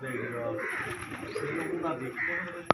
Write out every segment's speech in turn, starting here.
देख रहे हो आप देखते हैं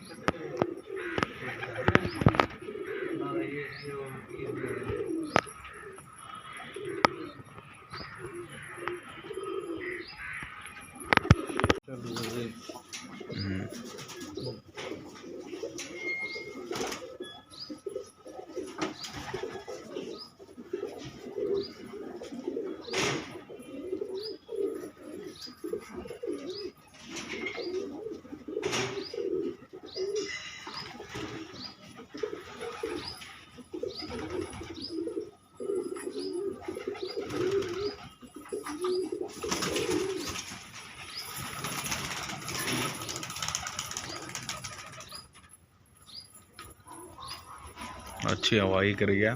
अच्छी हवाई कर गया।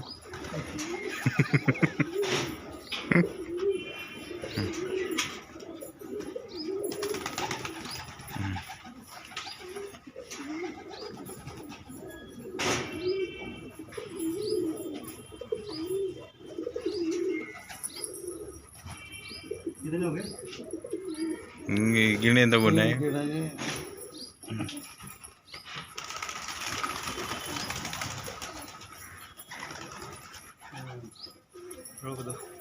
कितने हो गए? गिने तो गुने रोक दो।